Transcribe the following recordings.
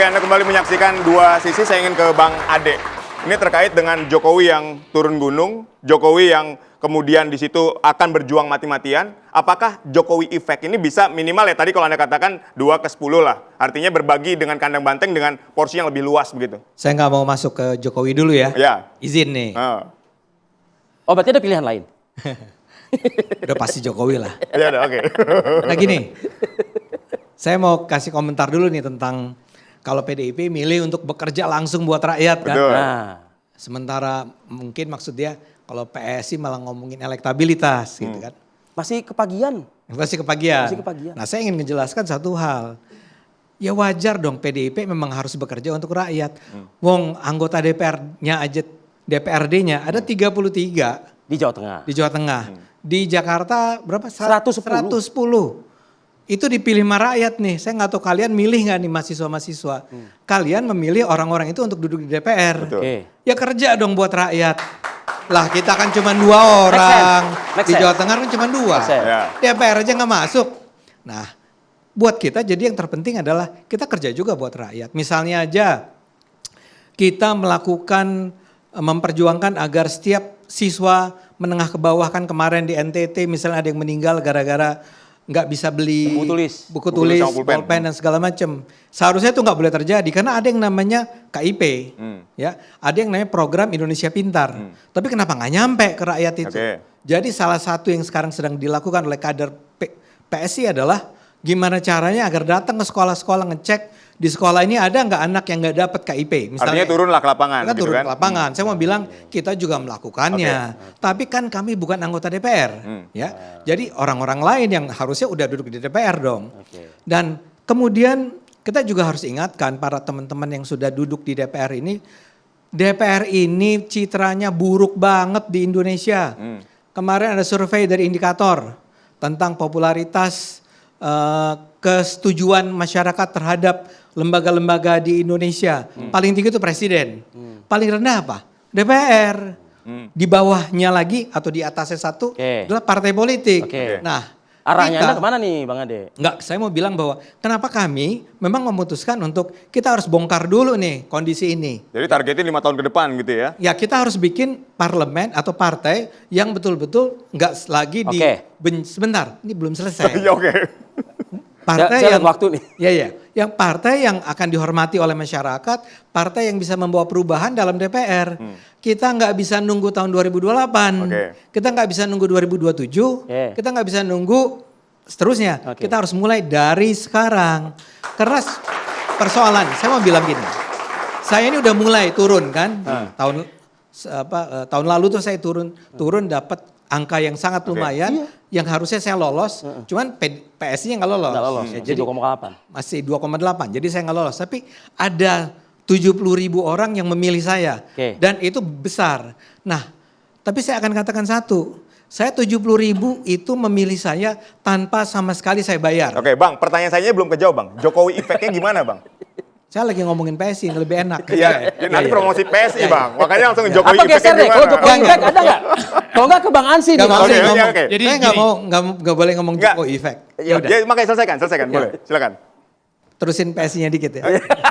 Oke, Anda kembali menyaksikan dua sisi. Saya ingin ke Bang Ade. Ini terkait dengan Jokowi yang turun gunung, Jokowi yang kemudian di situ akan berjuang mati-matian. Apakah Jokowi effect ini bisa minimal ya tadi kalau Anda katakan 2/10 lah. Artinya berbagi dengan kandang banteng dengan porsi yang lebih luas begitu. Saya nggak mau masuk ke Jokowi dulu ya. Ya. Izin nih. Oh, berarti ada pilihan lain? Udah pasti Jokowi lah. Ya udah, oke. Nah gini, saya mau kasih komentar dulu nih tentang kalau PDIP milih untuk bekerja langsung buat rakyat kan. Betul. Nah, Sementara mungkin maksud dia kalau PSI malah ngomongin elektabilitas gitu kan. masih kepagian. Masih kepagian. Masih kepagian. Nah saya ingin menjelaskan satu hal. Ya wajar dong PDIP memang harus bekerja untuk rakyat. Wong anggota DPR-nya aja, DPRD-nya ada 33 Di Jawa Tengah. di Jawa Tengah. Di Jakarta berapa? 110. 110. Itu dipilih sama rakyat nih. Saya nggak tahu kalian milih nggak nih mahasiswa-mahasiswa. Kalian memilih orang-orang itu untuk duduk di DPR. Betul. Oke. Ya kerja dong buat rakyat. Lah kita kan cuma 2 orang. Make Di sense. Jawa Tengah kan cuma 2. Make sense. Ya. DPR aja nggak masuk. Nah buat kita jadi yang terpenting adalah kita kerja juga buat rakyat. Misalnya aja kita melakukan, memperjuangkan agar setiap siswa menengah ke bawah kan kemarin di NTT misalnya ada yang meninggal gara-gara nggak bisa beli Buku tulis. buku tulis, sama pulpen. pulpen dan segala macam. Seharusnya itu nggak boleh terjadi karena ada yang namanya KIP, ya, ada yang namanya program Indonesia Pintar. Tapi kenapa nggak nyampe ke rakyat itu? Oke. Jadi salah satu yang sekarang sedang dilakukan oleh kader PSI adalah gimana caranya agar datang ke sekolah-sekolah ngecek di sekolah ini ada nggak anak yang nggak dapat KIP. Artinya turunlah ke lapangan. Kita gitu turun kan? ke lapangan. Saya mau bilang kita juga melakukannya. Tapi kan kami bukan anggota DPR, ya. Jadi orang-orang lain yang harusnya udah duduk di DPR dong. Oke. Dan kemudian kita juga harus ingatkan para teman-teman yang sudah duduk di DPR ini, DPR ini citranya buruk banget di Indonesia. Kemarin ada survei dari Indikator tentang popularitas kesetujuan masyarakat terhadap lembaga-lembaga di Indonesia. Paling tinggi itu presiden. Paling rendah apa? DPR. Di bawahnya lagi atau di atasnya satu Oke. adalah partai politik. Oke. Nah, Arahnya kita- Anda kemana nih Bang Ade? Enggak, saya mau bilang bahwa kenapa kami memang memutuskan untuk kita harus bongkar dulu nih kondisi ini. Jadi targetnya 5 tahun ke depan gitu ya. Ya kita harus bikin parlemen atau partai yang betul-betul enggak lagi di... Oke. Sebentar, ini belum selesai. Ya oke. Partai Saya yang lihat waktu nih. Ya, yang partai yang akan dihormati oleh masyarakat, partai yang bisa membawa perubahan dalam DPR. Kita nggak bisa nunggu tahun 2028, Oke. kita nggak bisa nunggu 2027, Oke. kita nggak bisa nunggu seterusnya. Oke. Kita harus mulai dari sekarang. Karena persoalan, saya mau bilang gini, saya ini udah mulai turun kan, tahun lalu tuh saya turun dapat angka yang sangat lumayan, yang harusnya saya lolos, cuman PSI-nya nggak lolos. Nggak lolos, Ya, masih jadi 2,8. masih 2,8, jadi saya nggak lolos. Tapi ada 70.000 orang yang memilih saya, Oke. dan itu besar. Nah, tapi saya akan katakan satu, saya 70.000 itu memilih saya tanpa sama sekali saya bayar. Oke Bang, pertanyaan saya belum kejawab Bang. Jokowi efeknya gimana Bang? Saya lagi ngomongin PSI, yang lebih enak. Iya, nanti promosi PSI Iya, Bang. iya. Makanya langsung Jokowi Atau efeknya geser deh, kalau gimana? Jokowi Effect ada nggak? Kalau nggak ke Bang Ansi nih. Gak mau Oke, sih oke, ngomong. oke. Jadi Saya nggak boleh ngomong Nggak. Jokowi effect. Ya, udah. makanya selesaikan, boleh. Silakan. Terusin PSI-nya dikit ya.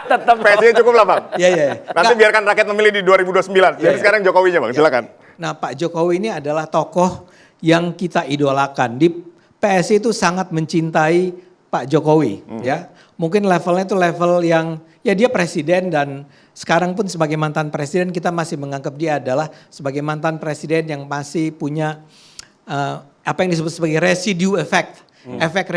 Tetap. PSI cukup lah Bang. Iya. Nanti Nggak. biarkan rakyat memilih di 2029. Jadi sekarang Jokowinya Bang, silakan. Nah Pak Jokowi ini adalah tokoh yang kita idolakan. Di PSI itu sangat mencintai Pak Jokowi. Ya, mungkin levelnya itu level yang ya dia presiden dan sekarang pun sebagai mantan presiden kita masih menganggap dia adalah sebagai mantan presiden yang masih punya apa yang disebut sebagai residue effect, efek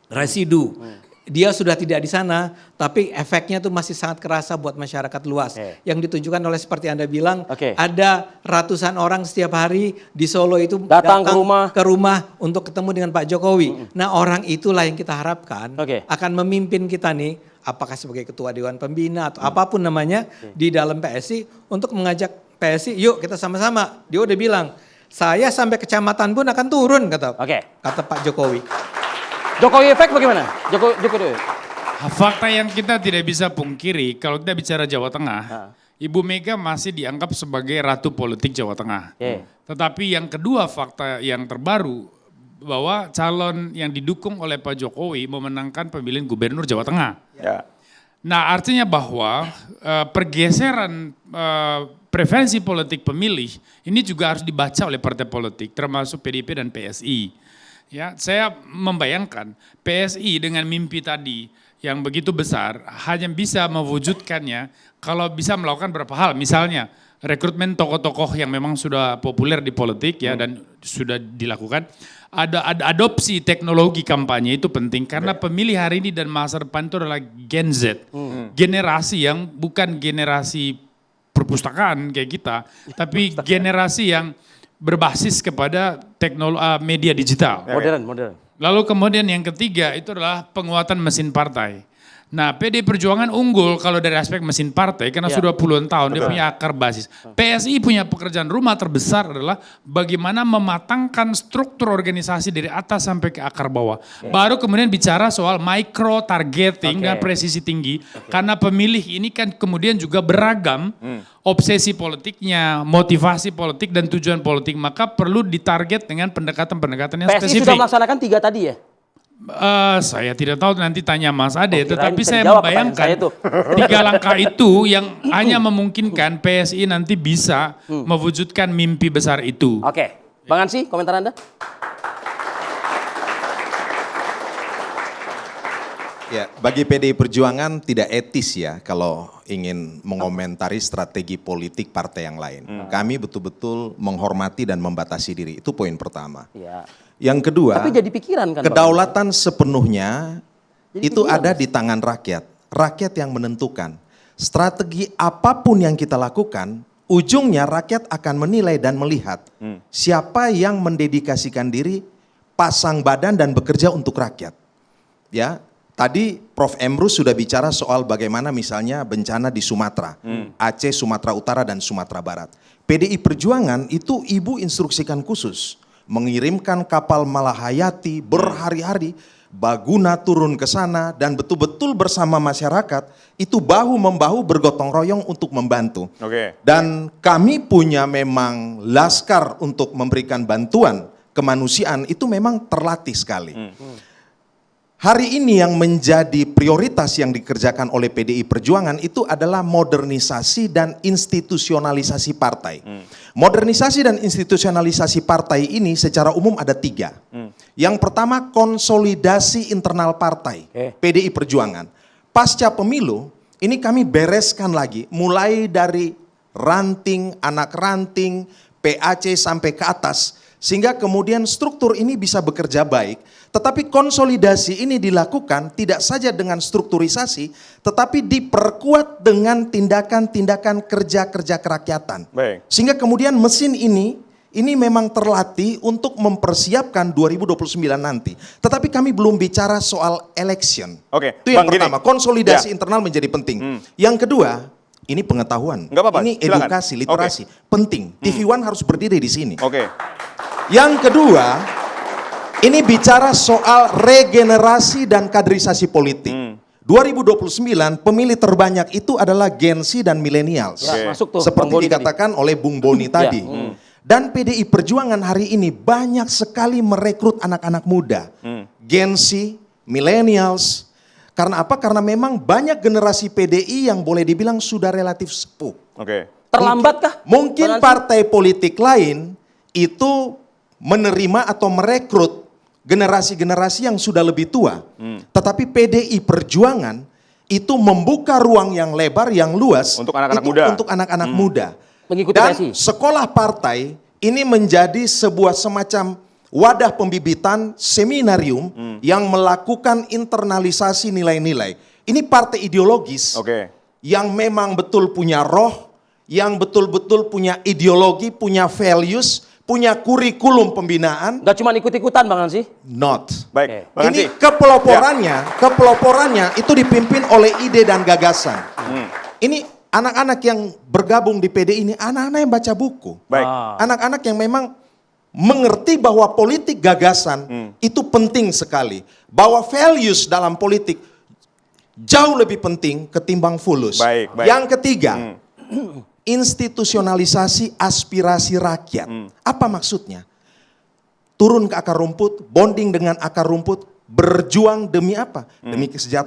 residu. Dia sudah tidak di sana, tapi efeknya tuh masih sangat kerasa buat masyarakat luas. Oke. Yang ditunjukkan oleh seperti Anda bilang, Oke. ada ratusan orang setiap hari di Solo itu Datang ke rumah untuk ketemu dengan Pak Jokowi. Nah orang itulah yang kita harapkan Oke. akan memimpin kita nih, apakah sebagai ketua Dewan Pembina atau apapun namanya di dalam PSI untuk mengajak PSI, yuk kita sama-sama. Dia udah bilang, saya sampai kecamatan pun akan turun kata Oke. Pak Jokowi. Jokowi Effect bagaimana? Jokowi. fakta yang kita tidak bisa pungkiri kalau kita bicara Jawa Tengah, Ibu Mega masih dianggap sebagai ratu politik Jawa Tengah. Oke. Tetapi yang kedua fakta yang terbaru bahwa calon yang didukung oleh Pak Jokowi memenangkan pemilihan gubernur Jawa Tengah. Ya. Nah, artinya bahwa pergeseran preferensi politik pemilih ini juga harus dibaca oleh partai politik, termasuk PDIP dan PSI. Ya, saya membayangkan PSI dengan mimpi tadi yang begitu besar hanya bisa mewujudkannya kalau bisa melakukan beberapa hal, misalnya rekrutmen tokoh-tokoh yang memang sudah populer di politik ya dan sudah dilakukan. Ada adopsi teknologi kampanye itu penting karena pemilih hari ini dan masa depan itu adalah Gen Z. Generasi yang bukan generasi perpustakaan kayak kita, tapi generasi yang berbasis kepada teknologi media digital. Modern. Lalu kemudian yang ketiga itu adalah penguatan mesin partai. Nah, PD Perjuangan unggul kalau dari aspek mesin partai karena sudah puluhan tahun dia punya akar basis. PSI punya pekerjaan rumah terbesar adalah bagaimana mematangkan struktur organisasi dari atas sampai ke akar bawah. Baru kemudian bicara soal micro targeting dan presisi tinggi karena pemilih ini kan kemudian juga beragam obsesi politiknya, motivasi politik dan tujuan politik, maka perlu ditarget dengan pendekatan-pendekatan yang PSI spesifik. sudah melaksanakan 3 tadi ya? Saya tidak tahu, nanti tanya Mas Ade, kirain tetapi bisa saya dijawab membayangkan pertanyaan saya 3 langkah itu yang hanya memungkinkan PSI nanti bisa mewujudkan mimpi besar itu. Oke, Bang Ansy, komentar Anda? Ya, bagi PDI Perjuangan tidak etis ya kalau ingin mengomentari strategi politik partai yang lain. Kami betul-betul menghormati dan membatasi diri. Itu poin pertama. Ya. Yang kedua, Tapi jadi pikiran kan, Bang? kedaulatan sepenuhnya Jadi itu pikiran, ada di tangan rakyat. Rakyat yang menentukan. Strategi apapun yang kita lakukan, ujungnya rakyat akan menilai dan melihat siapa yang mendedikasikan diri, pasang badan dan bekerja untuk rakyat. Ya, tadi Prof. Emrus sudah bicara soal bagaimana misalnya bencana di Sumatera, Aceh, Sumatera Utara dan Sumatera Barat. PDI Perjuangan itu ibu instruksikan khusus, mengirimkan kapal Malahayati berhari-hari, Baguna turun ke sana dan betul-betul bersama masyarakat itu bahu-membahu bergotong royong untuk membantu. Dan kami punya memang laskar untuk memberikan bantuan kemanusiaan itu memang terlatih sekali. Hari ini yang menjadi prioritas yang dikerjakan oleh PDI Perjuangan itu adalah modernisasi dan institusionalisasi partai. Modernisasi dan institusionalisasi partai ini secara umum ada 3. Yang pertama konsolidasi internal partai PDI Perjuangan. Pasca pemilu ini kami bereskan lagi mulai dari ranting, anak ranting, PAC sampai ke atas. Sehingga kemudian struktur ini bisa bekerja baik, tetapi konsolidasi ini dilakukan tidak saja dengan strukturisasi, tetapi diperkuat dengan tindakan-tindakan kerja-kerja kerakyatan. Sehingga kemudian mesin ini memang terlatih untuk mempersiapkan 2029 nanti. Tetapi kami belum bicara soal election. Itu yang pertama, konsolidasi internal menjadi penting. Yang kedua, ini pengetahuan, ini edukasi, literasi, penting. TV One harus berdiri di sini. Yang kedua, ini bicara soal regenerasi dan kaderisasi politik. 2029 pemilih terbanyak itu adalah Gen Z dan millennials. Masuk tuh, seperti dikatakan oleh Bung Boni tadi. Dan PDI Perjuangan hari ini banyak sekali merekrut anak-anak muda. Gen Z, millennials. Karena apa? Karena memang banyak generasi PDI yang boleh dibilang sudah relatif sepuh. Terlambatkah? Mungkin partai politik lain itu menerima atau merekrut generasi-generasi yang sudah lebih tua. Tetapi PDI Perjuangan itu membuka ruang yang lebar, yang luas untuk anak-anak itu muda. Untuk anak-anak muda. Mengikuti Dan PSI. sekolah partai ini menjadi sebuah semacam wadah pembibitan seminarium yang melakukan internalisasi nilai-nilai. Ini partai ideologis yang memang betul punya roh, yang betul-betul punya ideologi, punya values, punya kurikulum pembinaan. Gak cuma ikut-ikutan Bang Ansy? Not. Baik, Bang Ini Ansy. kepeloporannya itu dipimpin oleh ide dan gagasan. Ini anak-anak yang bergabung di PD ini, anak-anak yang baca buku. Anak-anak yang memang mengerti bahwa politik gagasan itu penting sekali. Bahwa values dalam politik jauh lebih penting ketimbang fulus. Yang ketiga, institusionalisasi aspirasi rakyat. Apa maksudnya? Turun ke akar rumput, bonding dengan akar rumput, berjuang demi apa? Demi kesejahteraan.